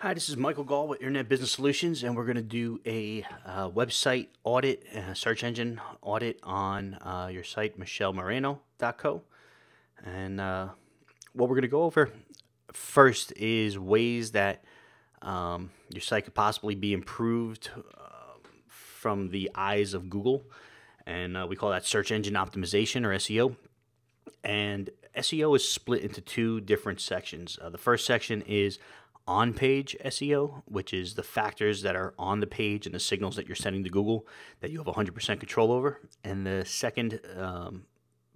Hi, this is Michael Gall with Internet Business Solutions, and we're going to do a website audit, search engine audit on your site, michellemoreno.co. And what we're going to go over first is ways that your site could possibly be improved from the eyes of Google. And we call that search engine optimization, or SEO. And SEO is split into two different sections. The first section is on-page SEO, which is the factors that are on the page and the signals that you're sending to Google that you have 100% control over. And the second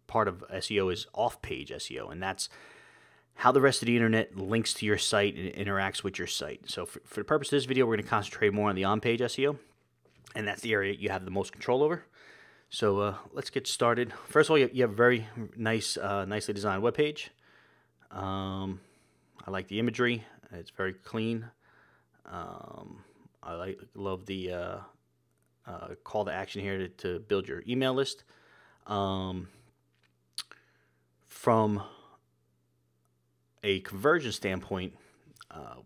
part of SEO is off-page SEO, and that's how the rest of the internet links to your site and interacts with your site. So for the purpose of this video, we're going to concentrate more on the on-page SEO, and that's the area you have the most control over. So let's get started. First of all, you have a very nice, nicely designed web page. I like the imagery. It's very clean. I love the call to action here to build your email list. From a conversion standpoint,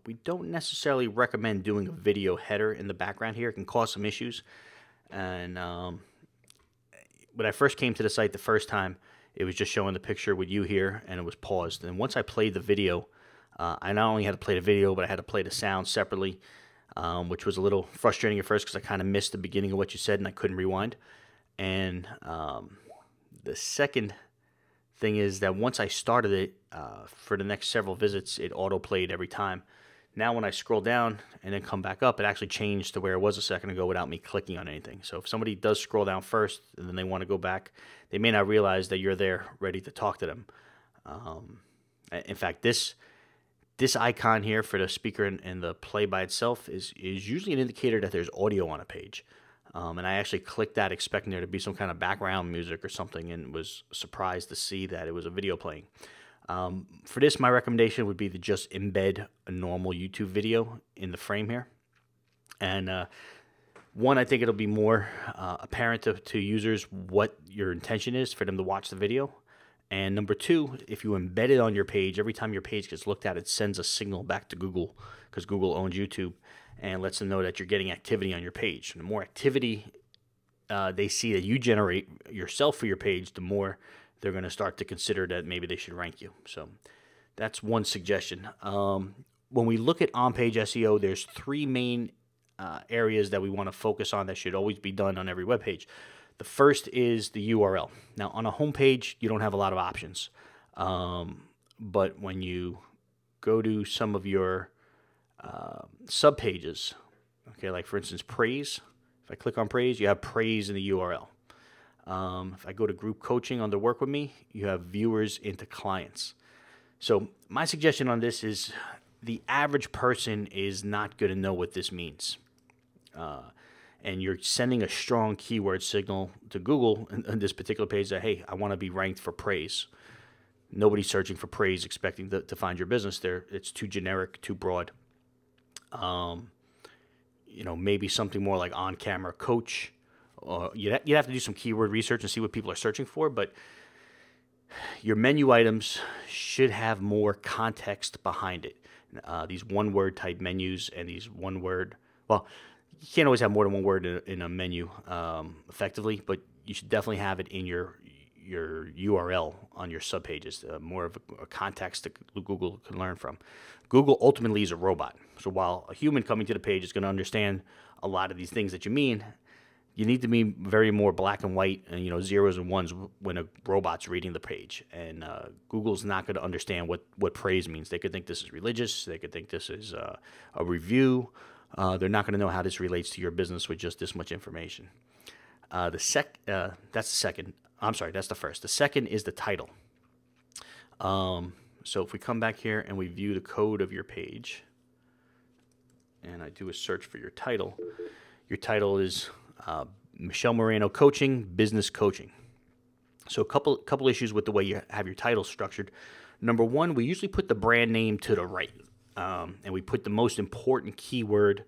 we don't necessarily recommend doing a video header in the background here. It can cause some issues. And when I first came to the site the first time, it was just showing the picture with you here, and it was paused. And once I played the video, I not only had to play the video, but I had to play the sound separately, which was a little frustrating at first because I kind of missed the beginning of what you said and I couldn't rewind. And the second thing is that once I started it, for the next several visits, it auto-played every time. Now when I scroll down and then come back up, it actually changed to where it was a second ago without me clicking on anything. So if somebody does scroll down first and then they want to go back, they may not realize that you're there ready to talk to them. In fact, this icon here for the speaker and the play by itself is usually an indicator that there's audio on a page. And I actually clicked that expecting there to be some kind of background music or something, and was surprised to see that it was a video playing. For this, my recommendation would be to just embed a normal YouTube video in the frame here. And one, I think it'll be more apparent to users what your intention is for them to watch the video. And number two, if you embed it on your page, every time your page gets looked at, it sends a signal back to Google, because Google owns YouTube, and lets them know that you're getting activity on your page. And the more activity they see that you generate yourself for your page, the more they're going to start to consider that maybe they should rank you. So that's one suggestion. When we look at on-page SEO, there's three main areas that we want to focus on that should always be done on every web page. The first is the URL. Now, on a home page, you don't have a lot of options. But when you go to some of your subpages, okay, like for instance, praise. If I click on praise, you have praise in the URL. If I go to group coaching under work with me, you have viewers into clients. So my suggestion on this is the average person is not going to know what this means. And you're sending a strong keyword signal to Google in this particular page that, hey, I want to be ranked for praise. Nobody's searching for praise expecting to find your business there. It's too generic, too broad. Maybe something more like on-camera coach. You'd have to do some keyword research and see what people are searching for, but your menu items should have more context behind it. These one-word type menus and these one-word, well, you can't always have more than one word in a menu effectively, but you should definitely have it in your URL on your subpages, more of a context that Google can learn from. Google ultimately is a robot. So while a human coming to the page is going to understand a lot of these things that you mean, you need to be very more black and white and zeros and ones when a robot's reading the page. And Google's not going to understand what praise means. They could think this is religious. They could think this is a review. They're not going to know how this relates to your business with just this much information. That's the second. I'm sorry, that's the first. The second is the title. So if we come back here and we view the code of your page, and I do a search for your title is Michelle Moreno Coaching, Business Coaching. So a couple issues with the way you have your title structured. Number one, we usually put the brand name to the right, and we put the most important keyword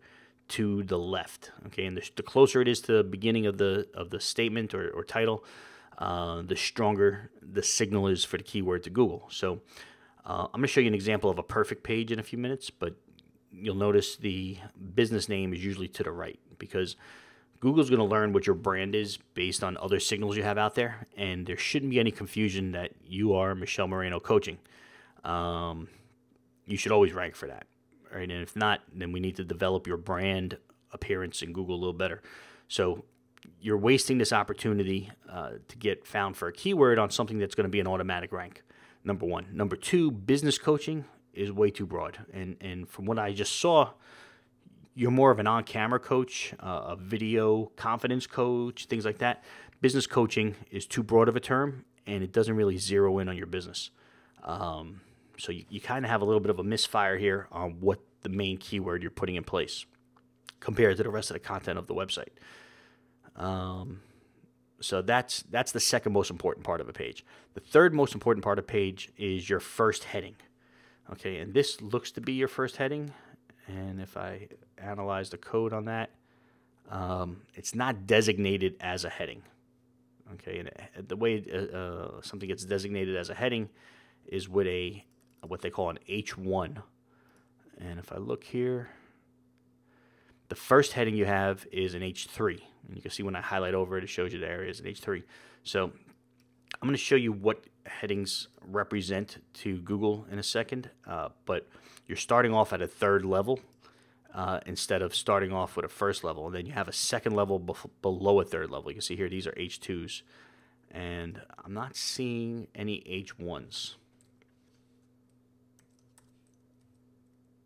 to the left. Okay, and the closer it is to the beginning of the statement or title, the stronger the signal is for the keyword to Google. So I'm going to show you an example of a perfect page in a few minutes, but you'll notice the business name is usually to the right, because Google's going to learn what your brand is based on other signals you have out there, and there shouldn't be any confusion that you are Michelle Moreno Coaching. You should always rank for that, right? And if not, then we need to develop your brand appearance in Google a little better. So you're wasting this opportunity to get found for a keyword on something that's going to be an automatic rank, number one. Number two, business coaching is way too broad. And from what I just saw, you're more of an on-camera coach, a video confidence coach, things like that. Business coaching is too broad of a term, and it doesn't really zero in on your business. So you kind of have a little bit of a misfire here on what the main keyword you're putting in place compared to the rest of the content of the website. So that's the second most important part of a page. The third most important part of a page is your first heading. Okay, and this looks to be your first heading. And if I analyze the code on that, it's not designated as a heading. Okay, and the way something gets designated as a heading is with what they call an H1. And if I look here, the first heading you have is an H3. And you can see when I highlight over it, it shows you the area is an H3. So I'm going to show you what headings represent to Google in a second, but you're starting off at a third level instead of starting off with a first level. And then you have a second level below a third level. You can see here, these are H2s. And I'm not seeing any H1s.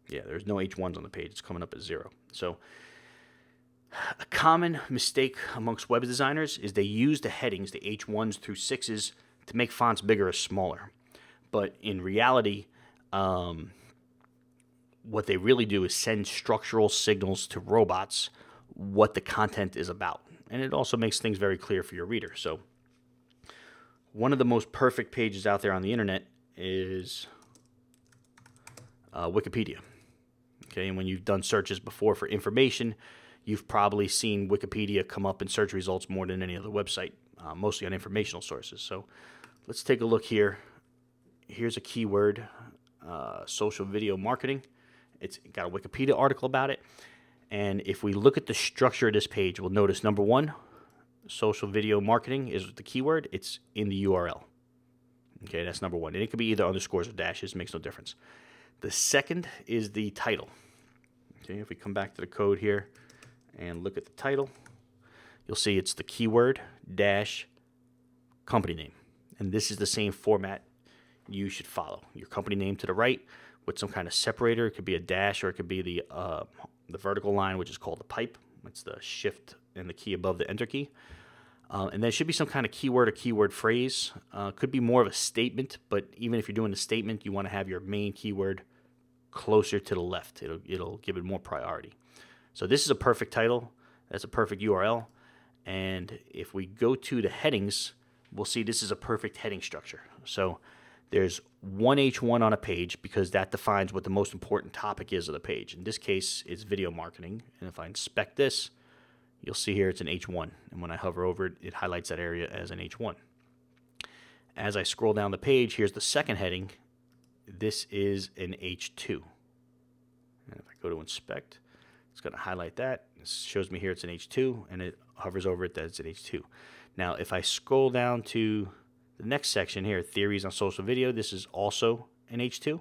Yeah, there's no H1s on the page. It's coming up as 0. So a common mistake amongst web designers is they use the headings, the H1s through 6s, to make fonts bigger or smaller. But in reality, what they really do is send structural signals to robots what the content is about. And it also makes things very clear for your reader. So one of the most perfect pages out there on the internet is Wikipedia. Okay, and when you've done searches before for information, you've probably seen Wikipedia come up in search results more than any other website, mostly on informational sources. So let's take a look here. Here's a keyword, social video marketing. It's got a Wikipedia article about it. And if we look at the structure of this page, we'll notice, number one, social video marketing is the keyword. It's in the URL. Okay, that's number one. And it could be either underscores or dashes, makes no difference. The second is the title. Okay, if we come back to the code here and look at the title, you'll see it's the keyword dash company name. And this is the same format you should follow. Your company name to the right with some kind of separator. It could be a dash, or it could be the vertical line, which is called the pipe. It's the shift and the key above the enter key. And there should be some kind of keyword or keyword phrase. Could be more of a statement, but even if you're doing a statement, you want to have your main keyword closer to the left. It'll give it more priority. So this is a perfect title. That's a perfect URL. And if we go to the headings, we'll see this is a perfect heading structure. So there's one H1 on a page because that defines what the most important topic is of the page. In this case, it's video marketing. And if I inspect this, you'll see here it's an H1. And when I hover over it, it highlights that area as an H1. As I scroll down the page, here's the second heading. This is an H2. And if I go to inspect, it's going to highlight that. It shows me here it's an H2, and it hovers over it that it's an H2. Now, if I scroll down to the next section here, theories on social video, this is also an H2.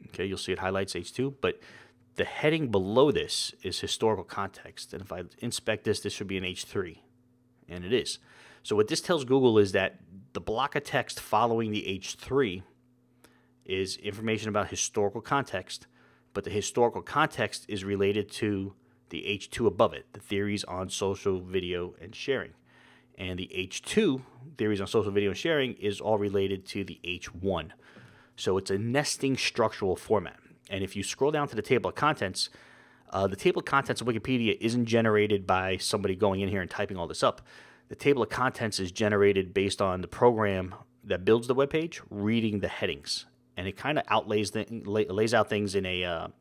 Okay, you'll see it highlights H2, but the heading below this is historical context. And if I inspect this, this should be an H3, and it is. So what this tells Google is that the block of text following the H3 is information about historical context, but the historical context is related to the H2 above it, the theories on social video and sharing. And the H2, theories on social video and sharing, is all related to the H1. So it's a nesting structural format. And if you scroll down to the table of contents of Wikipedia isn't generated by somebody going in here and typing all this up. The table of contents is generated based on the program that builds the web page reading the headings. And it kind of lays out things in a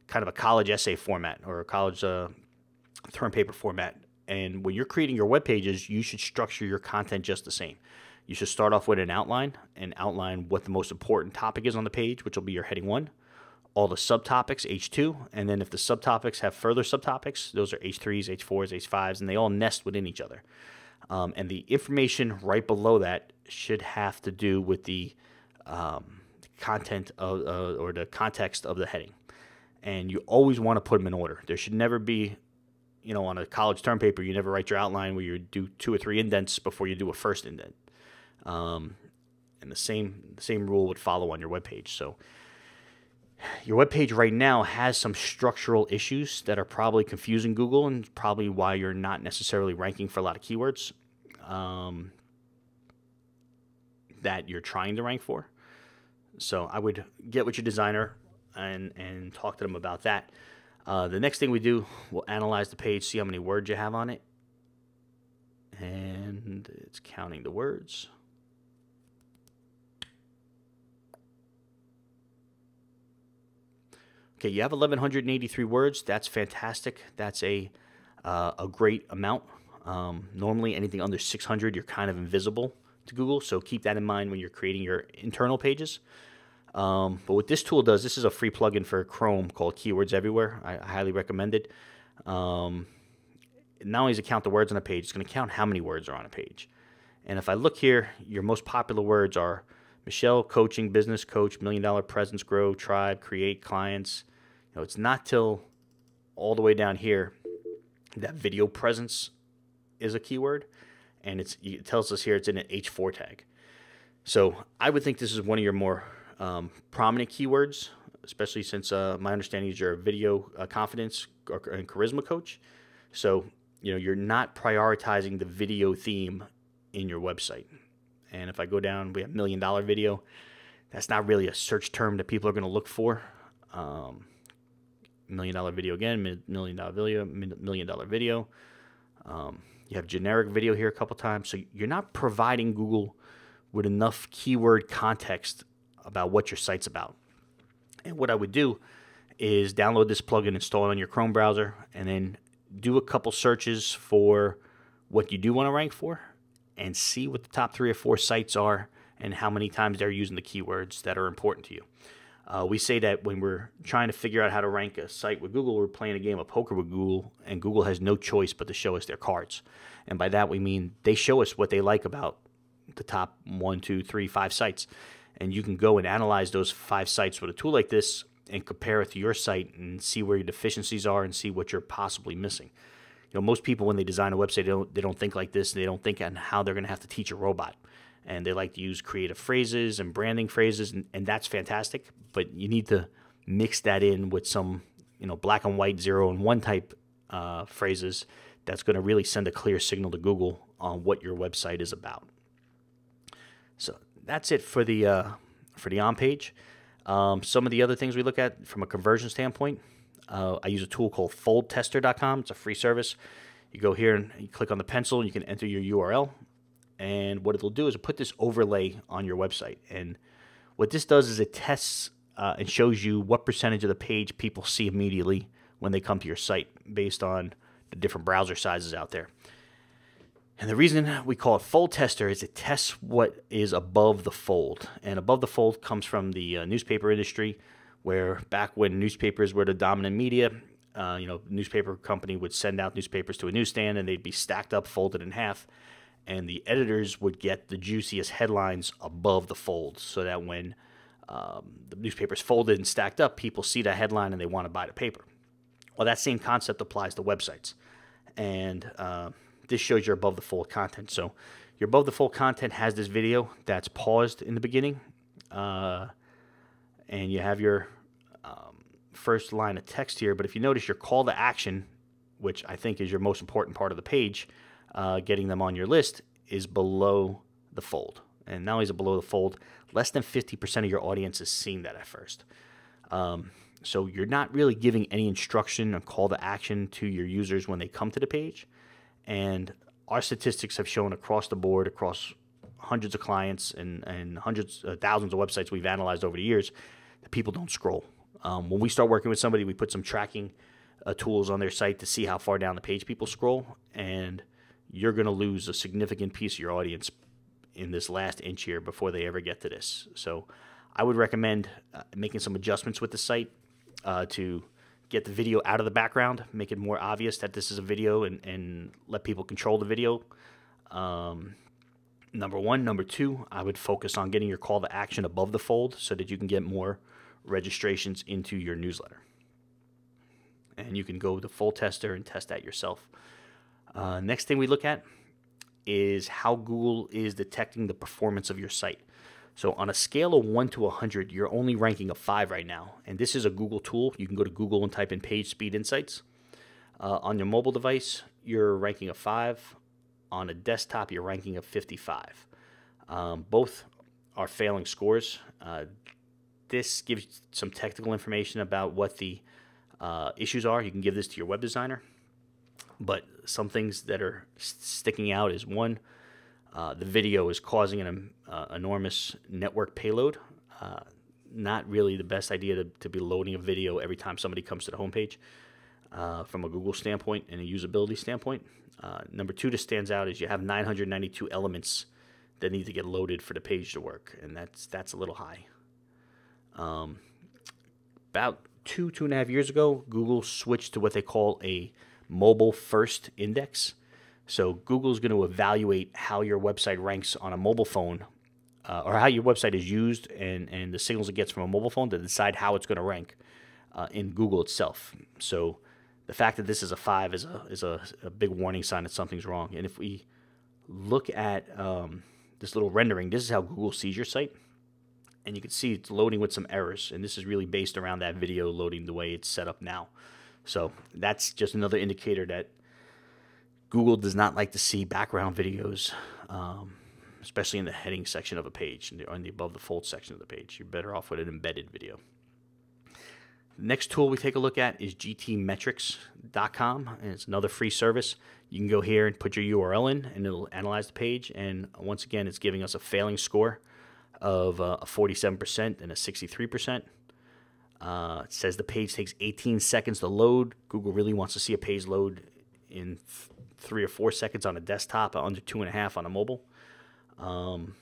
kind of a college essay format or a college term paper format. And when you're creating your web pages, you should structure your content just the same. You should start off with an outline and outline what the most important topic is on the page, which will be your heading 1. all the subtopics, H2, and then if the subtopics have further subtopics, those are H3s, H4s, H5s, and they all nest within each other. And the information right below that should have to do with the content of, or the context of the heading. And you always want to put them in order. There should never be, on a college term paper, you never write your outline where you do 2 or 3 indents before you do a first indent. And the same rule would follow on your web page. So your web page right now has some structural issues that are probably confusing Google, and probably why you're not necessarily ranking for a lot of keywords that you're trying to rank for. So I would get with your designer and talk to them about that. The next thing we do, we'll analyze the page, see how many words you have on it. And it's counting the words. Okay, you have 1,183 words. That's fantastic. That's a great amount. Normally, anything under 600, you're kind of invisible to Google, so keep that in mind when you're creating your internal pages. But what this tool does, this is a free plugin for Chrome called Keywords Everywhere. I highly recommend it. Not only does it count the words on a page, it's going to count how many words are on a page. And if I look here, your most popular words are Michelle, coaching, business coach, $1 million presence, grow, tribe, create, clients. It's not till all the way down here that video presence is a keyword, and it tells us here it's in an H4 tag. So I would think this is one of your more prominent keywords, especially since my understanding is you're a video confidence and charisma coach. So you're not prioritizing the video theme in your website. And if I go down, we have $1 million video. That's not really a search term that people are going to look for. $1 million video again, $1 million video, $1 million video. You have generic video here a couple times. So you're not providing Google with enough keyword context about what your site's about. And what I would do is download this plugin, install it on your Chrome browser, and then do a couple searches for what you do want to rank for, and see what the top 3 or 4 sites are and how many times they're using the keywords that are important to you. We say that when we're trying to figure out how to rank a site with Google, we're playing a game of poker with Google, and Google has no choice but to show us their cards. And by that we mean they show us what they like about the top 1, 2, 3, 5 sites. And you can go and analyze those 5 sites with a tool like this and compare it to your site and see where your deficiencies are and see what you're possibly missing. Most people, when they design a website, they don't think like this. They don't think on how they're going to have to teach a robot. And they like to use creative phrases and branding phrases, and that's fantastic. But you need to mix that in with some, black and white, 0 and 1 type phrases that's going to really send a clear signal to Google on what your website is about. So that's it for the on page. Some of the other things we look at from a conversion standpoint, I use a tool called foldtester.com. It's a free service. You go here and you click on the pencil, and you can enter your URL. And what it'll do is put this overlay on your website. And what this does is it tests and shows you what percentage of the page people see immediately when they come to your site based on the different browser sizes out there. And the reason we call it fold tester is it tests what is above the fold. And above the fold comes from the newspaper industry, where back when newspapers were the dominant media, newspaper company would send out newspapers to a newsstand, and they'd be stacked up, folded in half. And the editors would get the juiciest headlines above the fold, so that when the newspaper's folded and stacked up, people see the headline and they want to buy the paper. Well, that same concept applies to websites. And this shows your above the fold content. So your above the fold content has this video that's paused in the beginning. And you have your first line of text here. But if you notice, your call to action, which I think is your most important part of the page, getting them on your list, is below the fold. And not only is it below the fold, less than 50% of your audience is seeing that at first. So you're not really giving any instruction or call to action to your users when they come to the page. And our statistics have shown across the board, across hundreds of clients and hundreds, thousands of websites we've analyzed over the years, that people don't scroll. When we start working with somebody, we put some tracking tools on their site to see how far down the page people scroll, and you're going to lose a significant piece of your audience in this last inch here before they ever get to this. So I would recommend making some adjustments with the site to get the video out of the background, make it more obvious that this is a video, and let people control the video. Number one. Number two, I would focus on getting your call to action above the fold so that you can get more registrations into your newsletter. And you can go to Full Tester and test that yourself. Next thing we look at is how Google is detecting the performance of your site. So on a scale of 1 to 100, you're only ranking a 5 right now. And this is a Google tool. You can go to Google and type in Page Speed Insights. On your mobile device, you're ranking a 5. On a desktop, you're ranking a 55. Both are failing scores. This gives you some technical information about what the issues are. You can give this to your web designer. But some things that are sticking out is, one, the video is causing an enormous network payload. Not really the best idea to be loading a video every time somebody comes to the homepage from a Google standpoint and a usability standpoint. Number two that stands out is you have 992 elements that need to get loaded for the page to work, and that's a little high. About 2.5 years ago, Google switched to what they call a mobile first index. So Google's going to evaluate how your website ranks on a mobile phone, or how your website is used and the signals it gets from a mobile phone to decide how it's going to rank in Google itself. So the fact that this is a 5 is a big warning sign that something's wrong. And if we look at this little rendering, this is how Google sees your site. And you can see it's loading with some errors. And this is really based around that video loading the way it's set up now. So that's just another indicator that Google does not like to see background videos, especially in the heading section of a page, or in the above the fold section of the page. You're better off with an embedded video. The next tool we take a look at is gtmetrics.com, and it's another free service. You can go here and put your URL in, and it'll analyze the page. And once again, it's giving us a failing score of a 47% and a 63%. It says the page takes 18 seconds to load. Google really wants to see a page load in 3 or 4 seconds on a desktop, under 2.5 on a mobile. And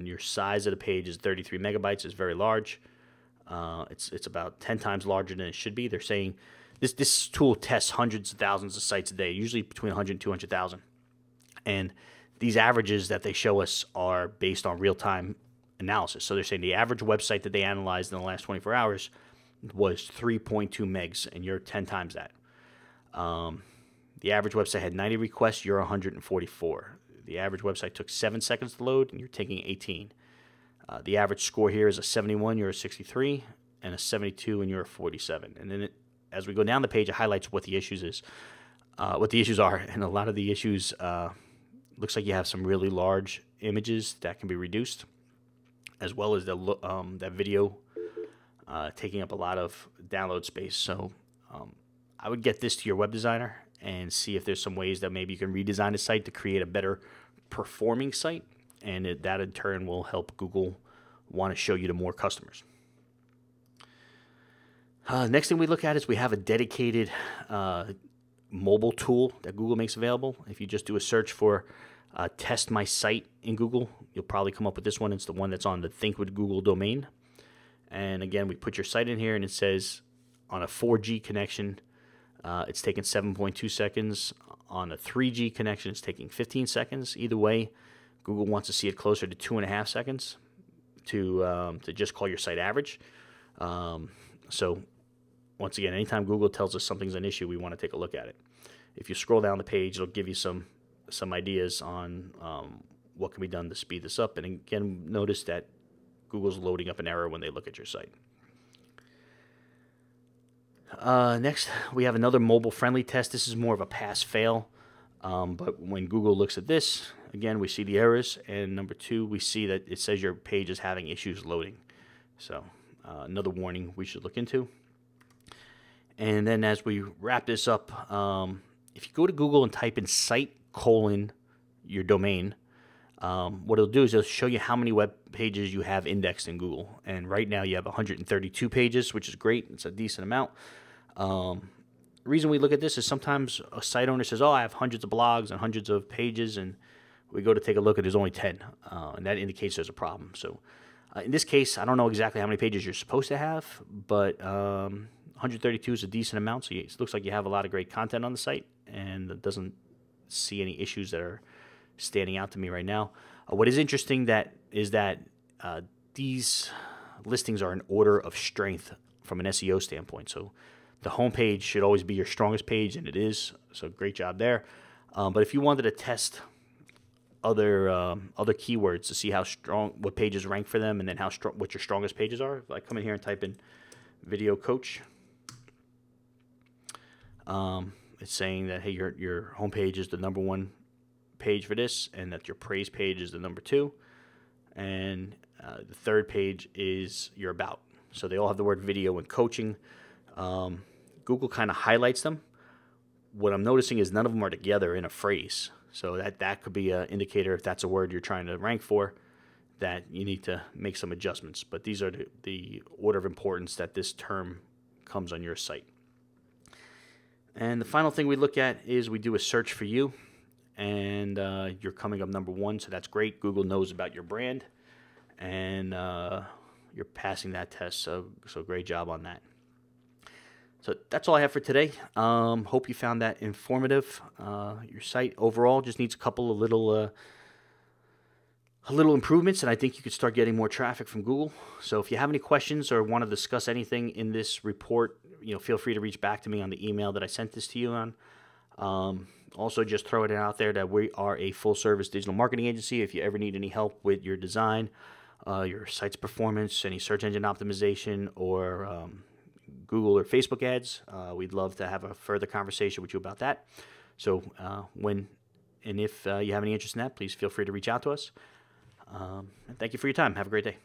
your size of the page is 33 megabytes. It's very large. It's about 10 times larger than it should be. They're saying this tool tests hundreds of thousands of sites a day, usually between 100 and 200,000. And these averages that they show us are based on real-time analysis. So they're saying the average website that they analyzed in the last 24 hours was 3.2 megs, and you're 10 times that. The average website had 90 requests, you're 144. The average website took 7 seconds to load, and you're taking 18. The average score here is a 71, you're a 63, and a 72, and you're a 47. And then as we go down the page, it highlights what the issues are, and a lot of the issues looks like you have some really large images that can be reduced, as well as that video taking up a lot of download space. So I would get this to your web designer and see if there's some ways that maybe you can redesign the site to create a better performing site, and that in turn will help Google want to show you to more customers. Next thing we look at is we have a dedicated mobile tool that Google makes available. If you just do a search for test my site in Google, you'll probably come up with this one. It's the one that's on the Think with Google domain. And again, we put your site in here, and it says on a 4G connection, it's taking 7.2 seconds. On a 3G connection, it's taking 15 seconds. Either way, Google wants to see it closer to 2.5 seconds to just call your site average. So once again, anytime Google tells us something's an issue, we want to take a look at it. If you scroll down the page, it'll give you some ideas on what can be done to speed this up. And again, notice that Google's loading up an error when they look at your site. Next, we have another mobile-friendly test. This is more of a pass-fail. But when Google looks at this, again, we see the errors. And number two, we see that it says your page is having issues loading. So another warning we should look into. And then as we wrap this up, if you go to Google and type in site : your domain, what it'll do is it'll show you how many web pages you have indexed in Google. And right now you have 132 pages, which is great. It's a decent amount. The reason we look at this is sometimes a site owner says, oh, I have hundreds of blogs and hundreds of pages, and we go to take a look and there's only 10. And that indicates there's a problem. So In this case, I don't know exactly how many pages you're supposed to have, but 132 is a decent amount, so it looks like you have a lot of great content on the site, and it doesn't see any issues that are standing out to me right now. What is interesting is that these listings are in order of strength from an SEO standpoint. So the homepage should always be your strongest page, and it is. So great job there. But if you wanted to test other keywords to see how strong, what pages rank for them, and then what your strongest pages are, if I come in here and type in video coach, it's saying that, hey, your homepage is the #1 page for this, and that your praise page is the #2, and the third page is your about. So they all have the word video and coaching. Google kind of highlights them. What I'm noticing is none of them are together in a phrase. So that could be an indicator, if that's a word you're trying to rank for, that you need to make some adjustments. But these are the order of importance that this term comes on your site. And the final thing we look at is we do a search for you, and you're coming up #1, so that's great. Google knows about your brand, and you're passing that test, so great job on that. So that's all I have for today. Hope you found that informative. Your site overall just needs a couple of little improvements, and I think you could start getting more traffic from Google. So if you have any questions or want to discuss anything in this report, feel free to reach back to me on the email that I sent this to you on. Also, just throwing it out there that we are a full-service digital marketing agency. If you ever need any help with your design, your site's performance, any search engine optimization, or Google or Facebook ads, we'd love to have a further conversation with you about that. So if you have any interest in that, please feel free to reach out to us. And thank you for your time. Have a great day.